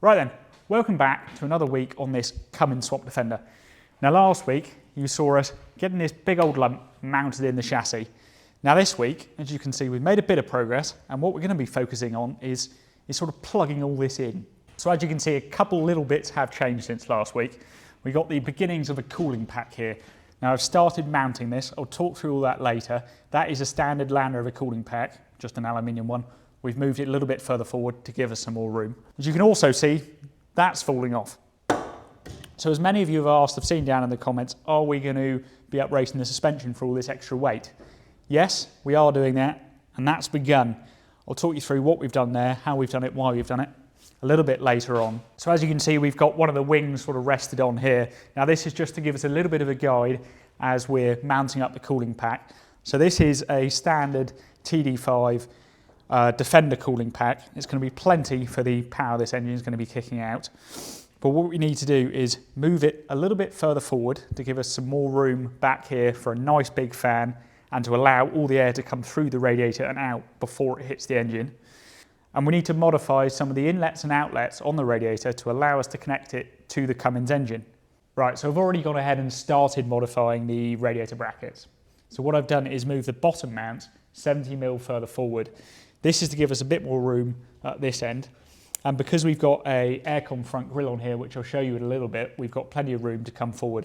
Right then, welcome back to another week on this Cummins Defender. Now last week you saw us getting this big old lump mounted in the chassis. Now this week, as you can see, we've made a bit of progress, and what we're going to be focusing on is sort of plugging all this in. So as you can see, a couple little bits have changed since last week. We got the beginnings of a cooling pack here. Now I've started mounting this. I'll talk through all that later. That is a standard Land Rover cooling pack, just an aluminium one. We've moved it a little bit further forward to give us some more room. As you can also see, that's falling off. So as many of you have asked, I've seen down in the comments, are we going to be upraising the suspension for all this extra weight? Yes, we are doing that, and that's begun. I'll talk you through what we've done there, how we've done it, why we've done it, a little bit later on. So as you can see, we've got one of the wings sort of rested on here. Now this is just to give us a little bit of a guide as we're mounting up the cooling pack. So this is a standard TD5 Defender cooling pack. It's going to be plenty for the power this engine is going to be kicking out. But what we need to do is move it a little bit further forward to give us some more room back here for a nice big fan and to allow all the air to come through the radiator and out before it hits the engine. And we need to modify some of the inlets and outlets on the radiator to allow us to connect it to the Cummins engine. Right, so I've already gone ahead and started modifying the radiator brackets. So what I've done is move the bottom mount 70mm further forward. This is to give us a bit more room at this end. And because we've got a aircon front grille on here, which I'll show you in a little bit, we've got plenty of room to come forward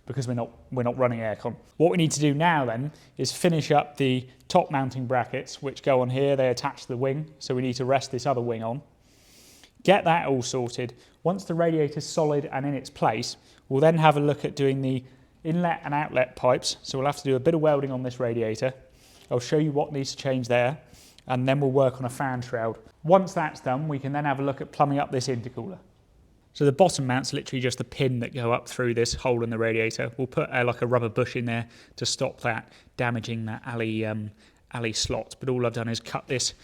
because we're not running aircon. What we need to do now then is finish up the top mounting brackets, which go on here. They attach to the wing, so we need to rest this other wing on. Get that all sorted. Once the radiator's solid and in its place, we'll then have a look at doing the inlet and outlet pipes. So we'll have to do a bit of welding on this radiator. I'll show you what needs to change there, and then we'll work on a fan shroud. Once that's done, we can then have a look at plumbing up this intercooler. So the bottom mount's literally just a pin that go up through this hole in the radiator. We'll put like a rubber bush in there to stop that damaging that alley slot. But all I've done is cut this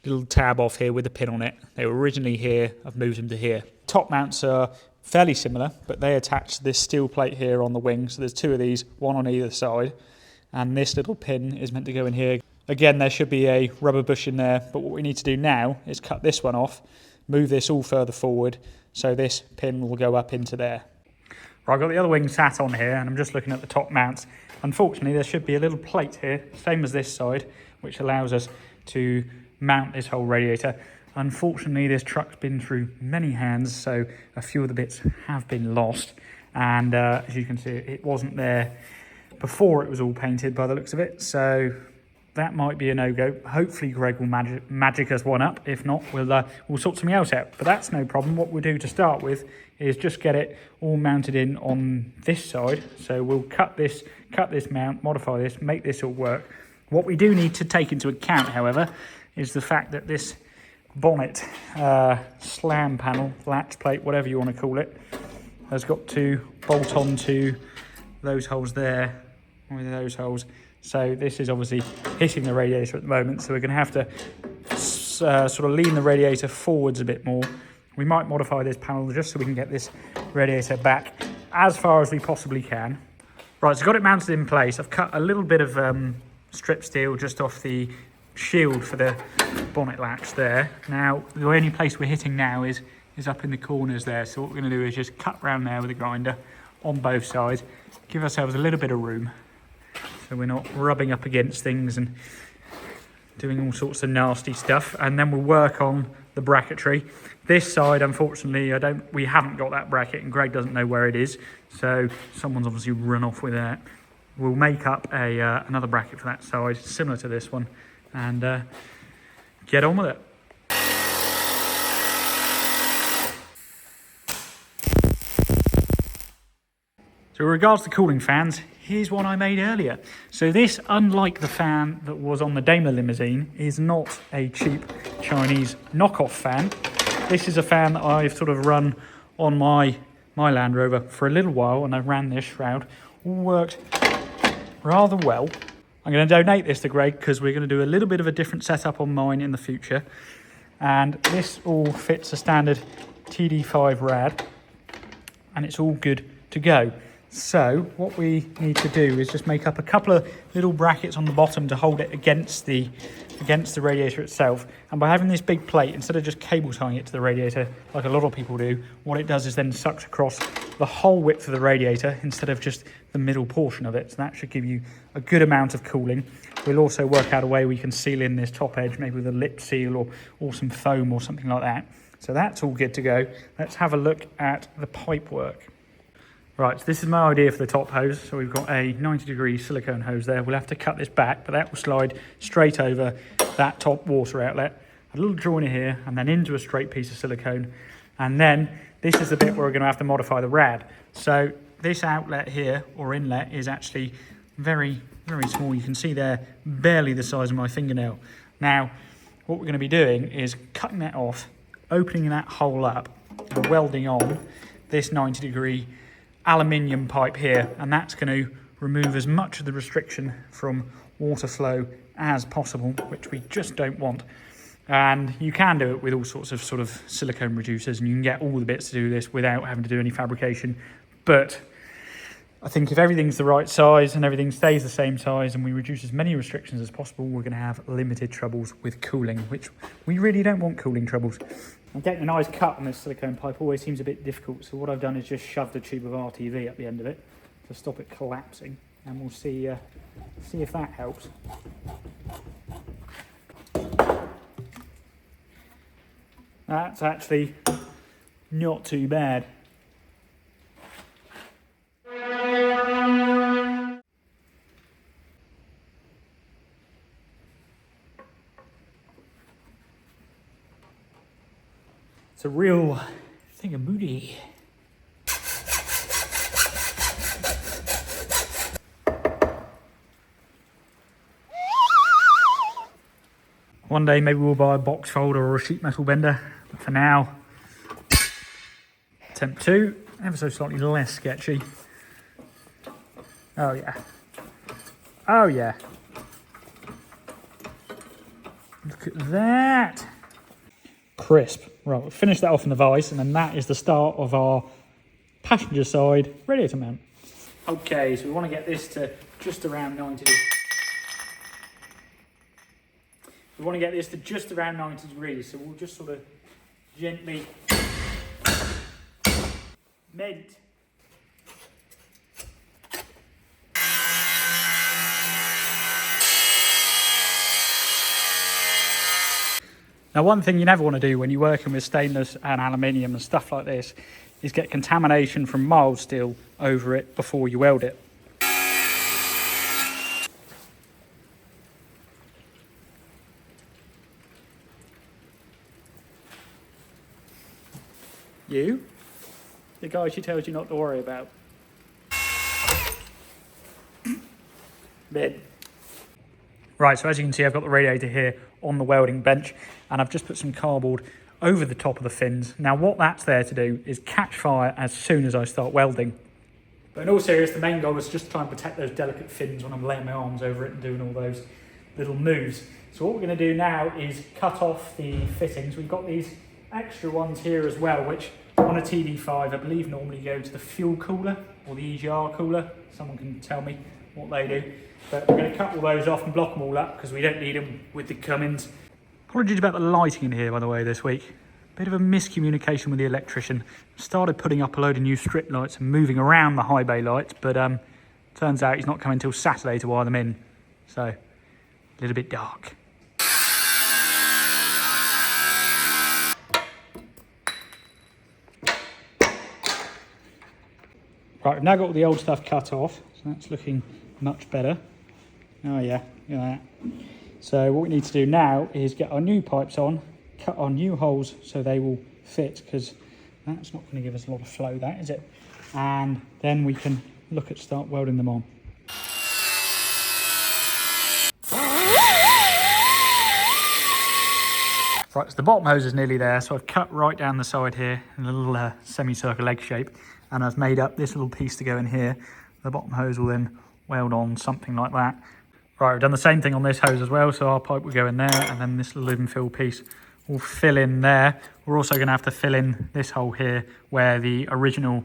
little tab off here with the pin on it. They were originally here, I've moved them to here. Top mounts are fairly similar, but they attach to this steel plate here on the wing. So there's two of these, one on either side. And this little pin is meant to go in here. Again, there should be a rubber bush in there, but what we need to do now is cut this one off, move this all further forward, so this pin will go up into there. Right, I've got the other wing sat on here, and I'm just looking at the top mounts. Unfortunately, there should be a little plate here, same as this side, which allows us to mount this whole radiator. Unfortunately, this truck's been through many hands, so a few of the bits have been lost, and as you can see, it wasn't there before it was all painted by the looks of it, so that might be a no-go. Hopefully Greg will magic us one up. If not, we'll sort something else out. But that's no problem. What we'll do to start with is just get it all mounted in on this side. So we'll cut this mount, modify this, make this all work. What we do need to take into account, however, is the fact that this bonnet slam panel, latch plate, whatever you want to call it, has got to bolt onto those holes there, with those holes. So this is obviously hitting the radiator at the moment, so we're going to have to sort of lean the radiator forwards a bit more. We might modify this panel just so we can get this radiator back as far as we possibly can. Right, so got it mounted in place. I've cut a little bit of strip steel just off the shield for the bonnet latch there. Now, the only place we're hitting now is up in the corners there. So what we're going to do is just cut round there with a grinder on both sides, give ourselves a little bit of room, so we're not rubbing up against things and doing all sorts of nasty stuff. And then we'll work on the bracketry. This side, unfortunately, we haven't got that bracket, and Greg doesn't know where it is. So someone's obviously run off with that. We'll make up another bracket for that side, similar to this one, and get on with it. So in regards to cooling fans, here's one I made earlier. So this, unlike the fan that was on the Daimler limousine, is not a cheap Chinese knockoff fan. This is a fan that I've sort of run on my Land Rover for a little while, and I ran this shroud. All worked rather well. I'm going to donate this to Greg because we're going to do a little bit of a different setup on mine in the future. And this all fits a standard TD5 rad, and it's all good to go. So what we need to do is just make up a couple of little brackets on the bottom to hold it against the radiator itself. And by having this big plate, instead of just cable tying it to the radiator like a lot of people do, what it does is then sucks across the whole width of the radiator instead of just the middle portion of it. So that should give you a good amount of cooling. We'll also work out a way we can seal in this top edge, maybe with a lip seal or some foam or something like that. So that's all good to go. Let's have a look at the pipework. Right, so this is my idea for the top hose. So we've got a 90-degree silicone hose there. We'll have to cut this back, but that will slide straight over that top water outlet. A little joiner here, and then into a straight piece of silicone. And then this is the bit where we're going to have to modify the rad. So this outlet here, or inlet, is actually very, very small. You can see there, barely the size of my fingernail. Now, what we're going to be doing is cutting that off, opening that hole up, and welding on this 90-degree aluminium pipe here, and that's going to remove as much of the restriction from water flow as possible, which we just don't want. And you can do it with all sorts of silicone reducers, and you can get all the bits to do this without having to do any fabrication. But I think if everything's the right size and everything stays the same size and we reduce as many restrictions as possible, we're going to have limited troubles with cooling, which we really don't want cooling troubles. And getting a nice cut on this silicone pipe always seems a bit difficult, so what I've done is just shoved a tube of RTV at the end of it to stop it collapsing, and we'll see if that helps. That's actually not too bad. It's a real thingamooty. One day maybe we'll buy a box folder or a sheet metal bender, but for now, attempt 2, ever so slightly less sketchy. Oh yeah. Oh yeah. Look at that. Crisp. Right, we'll finish that off in the vise, and then that is the start of our passenger side radiator mount. Okay, so we want to get this to just around 90 degrees. We want to get this to just around 90 degrees, so we'll just sort of gently mint. Now, one thing you never want to do when you're working with stainless and aluminium and stuff like this is get contamination from mild steel over it before you weld it. You? The guy she tells you not to worry about. Bed. Right, so as you can see, I've got the radiator here on the welding bench, and I've just put some cardboard over the top of the fins. Now, what that's there to do is catch fire as soon as I start welding. But in all seriousness, the main goal is just to try and protect those delicate fins when I'm laying my arms over it and doing all those little moves. So what we're going to do now is cut off the fittings. We've got these extra ones here as well, which on a TD5, I believe normally go to the fuel cooler or the EGR cooler. Someone can tell me what they do. But we're going to cut all those off and block them all up because we don't need them with the Cummins. Apologies about the lighting in here, by the way, this week. Bit of a miscommunication with the electrician. Started putting up a load of new strip lights and moving around the high bay lights, but turns out he's not coming till Saturday to wire them in. So, a little bit dark. Right, we've now got all the old stuff cut off, so that's looking much better. Oh yeah, look at that. So what we need to do now is get our new pipes on, cut our new holes so they will fit, because that's not going to give us a lot of flow, that is it? And then we can look at start welding them on. Right, so the bottom hose is nearly there, so I've cut right down the side here in a little semicircle egg shape, and I've made up this little piece to go in here. The bottom hose will then weld on something like that. Right, we've done the same thing on this hose as well, so our pipe will go in there, and then this little infill piece will fill in there. We're also going to have to fill in this hole here where the original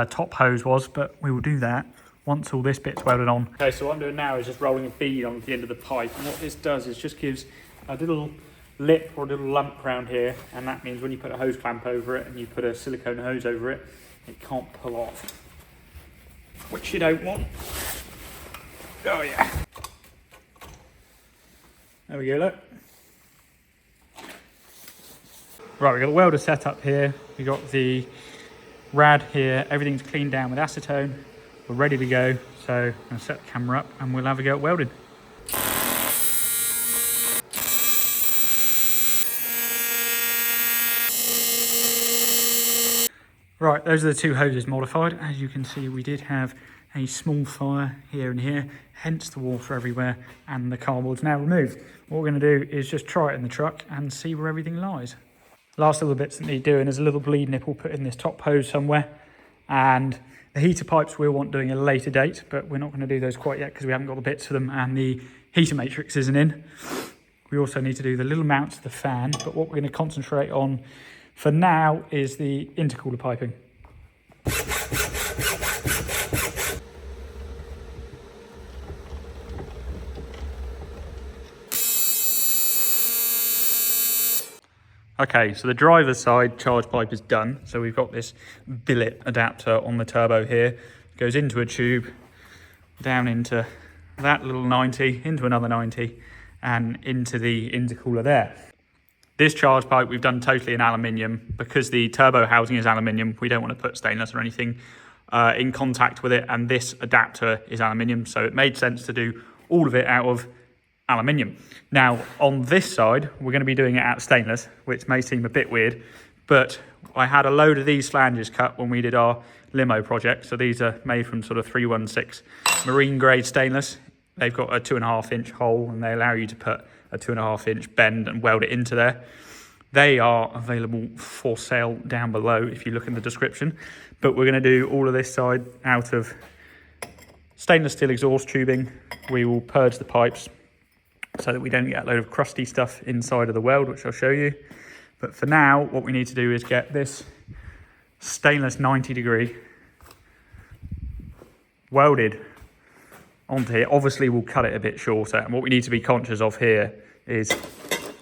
top hose was, but we will do that once all this bit's welded on. Okay, so what I'm doing now is just rolling a bead on the end of the pipe, and what this does is just gives a little lip or a little lump around here, and that means when you put a hose clamp over it and you put a silicone hose over it, it can't pull off, which you don't want. Oh yeah. There we go, look. Right, we've got the welder set up here. We've got the rad here. Everything's cleaned down with acetone. We're ready to go. So I'm going to set the camera up and we'll have a go at welding. Right, those are the two hoses modified. As you can see, we did have a small fire here and here, hence the water everywhere, and the cardboard's now removed. What we're going to do is just try it in the truck and see where everything lies. Last little bits that need doing is a little bleed nipple put in this top hose somewhere, and the heater pipes we'll want doing at a later date, but we're not going to do those quite yet because we haven't got the bits for them and the heater matrix isn't in. We also need to do the little mounts to the fan, but what we're going to concentrate on for now is the intercooler piping. Okay, so the driver's side charge pipe is done. So we've got this billet adapter on the turbo here. It goes into a tube, down into that little 90, into another 90, and into the intercooler there. This charge pipe we've done totally in aluminium. Because the turbo housing is aluminium, we don't want to put stainless or anything in contact with it, and this adapter is aluminium, so it made sense to do all of it out of aluminium. Now on this side we're going to be doing it out of stainless, which may seem a bit weird, but I had a load of these flanges cut when we did our limo project. So these are made from sort of 316 marine grade stainless. They've got a 2.5 inch hole and they allow you to put a 2.5 inch bend and weld it into there. They are available for sale down below if you look in the description, but we're going to do all of this side out of stainless steel exhaust tubing. We will purge the pipes so that we don't get a load of crusty stuff inside of the weld, which I'll show you. But for now, what we need to do is get this stainless 90 degree welded onto here. Obviously, we'll cut it a bit shorter. And what we need to be conscious of here is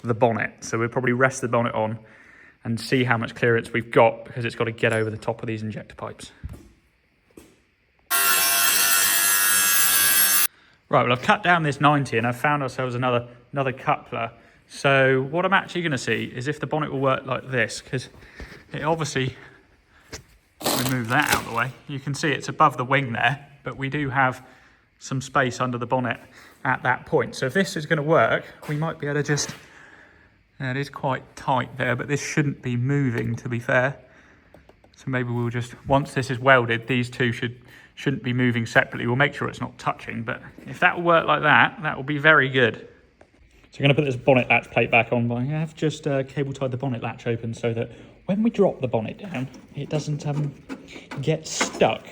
the bonnet. So we'll probably rest the bonnet on and see how much clearance we've got, because it's got to get over the top of these injector pipes. Right, well, I've cut down this 90 and I've found ourselves another coupler. So what I'm actually going to see is if the bonnet will work like this, because it obviously, remove that out of the way, you can see it's above the wing there, but we do have some space under the bonnet at that point. So if this is going to work, we might be able to just, it is quite tight there, but this shouldn't be moving, to be fair. So maybe we'll just, once this is welded, these two shouldn't be moving separately. We'll make sure it's not touching, but if that will work like that, that will be very good. So I'm going to put this bonnet latch plate back on, but I have just cable tied the bonnet latch open so that when we drop the bonnet down, it doesn't get stuck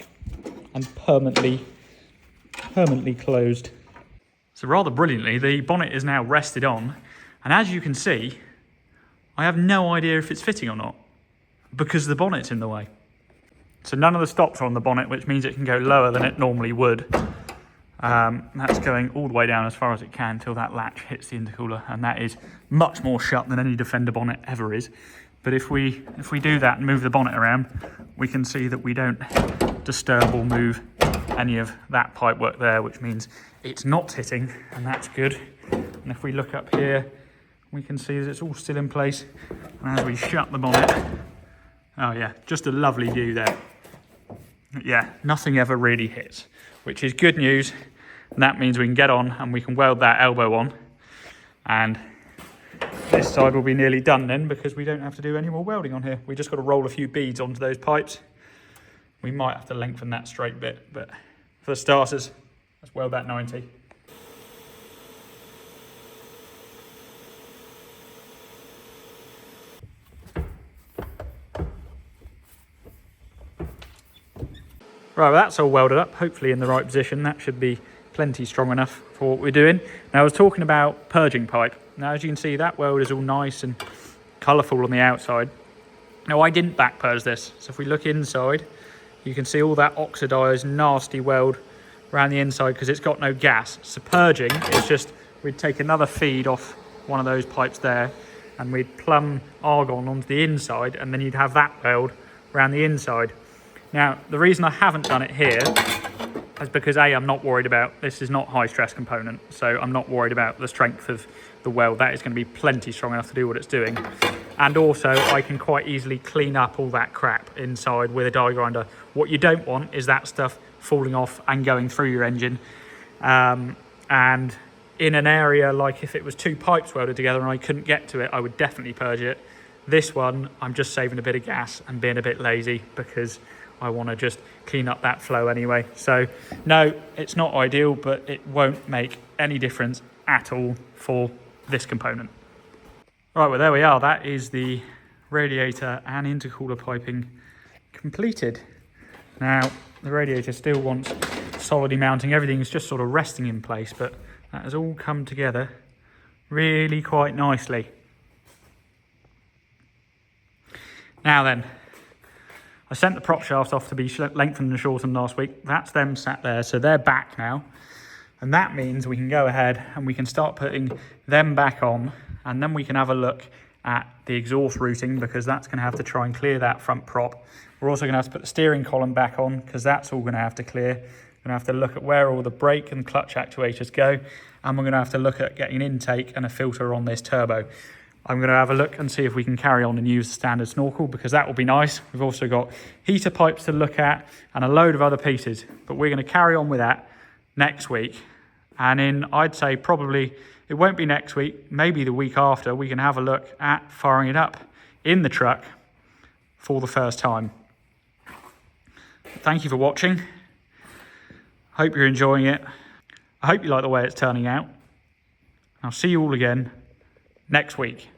and permanently closed. So rather brilliantly, the bonnet is now rested on, and as you can see, I have no idea if it's fitting or not because the bonnet's in the way. So none of the stops are on the bonnet, which means it can go lower than it normally would. That's going all the way down as far as it can until that latch hits the intercooler, and that is much more shut than any Defender bonnet ever is. But if we do that and move the bonnet around, we can see that we don't disturb or move any of that pipework there, which means it's not hitting, and that's good. And if we look up here, we can see that it's all still in place. And as we shut the bonnet, oh yeah, just a lovely view there. Yeah, nothing ever really hits, which is good news. And that means we can get on and we can weld that elbow on. And this side will be nearly done then, because we don't have to do any more welding on here. We just got to roll a few beads onto those pipes. We might have to lengthen that straight bit, but for the starters, let's weld that 90. Right, well, that's all welded up, hopefully in the right position. That should be plenty strong enough for what we're doing. Now, I was talking about purging pipe. Now, as you can see, that weld is all nice and colourful on the outside. Now, I didn't back purge this. So if we look inside, you can see all that oxidised, nasty weld around the inside because it's got no gas. So purging is just, we'd take another feed off one of those pipes there and we'd plumb argon onto the inside, and then you'd have that weld around the inside. Now, the reason I haven't done it here is because A, I'm not worried about, this is not high stress component, so I'm not worried about the strength of the weld. That is going to be plenty strong enough to do what it's doing. And also I can quite easily clean up all that crap inside with a die grinder. What you don't want is that stuff falling off and going through your engine. And in an area like if it was two pipes welded together and I couldn't get to it, I would definitely purge it. This one, I'm just saving a bit of gas and being a bit lazy because I want to just clean up that flow anyway. So no, it's not ideal, but it won't make any difference at all for this component. Right, well there we are. That is the radiator and intercooler piping completed. Now, the radiator still wants solidly mounting. Everything's just sort of resting in place, but that has all come together really quite nicely. Now then, I sent the prop shaft off to be lengthened and shortened last week. That's them sat there, so they're back now. And that means we can go ahead and we can start putting them back on, and then we can have a look at the exhaust routing because that's going to have to try and clear that front prop. We're also going to have to put the steering column back on because that's all going to have to clear. We're going to have to look at where all the brake and clutch actuators go, and we're going to have to look at getting an intake and a filter on this turbo. I'm going to have a look and see if we can carry on and use the standard snorkel because that will be nice. We've also got heater pipes to look at and a load of other pieces, but we're going to carry on with that next week. And in, I'd say probably, it won't be next week, maybe the week after, we can have a look at firing it up in the truck for the first time. Thank you for watching. Hope you're enjoying it. I hope you like the way it's turning out. I'll see you all again next week.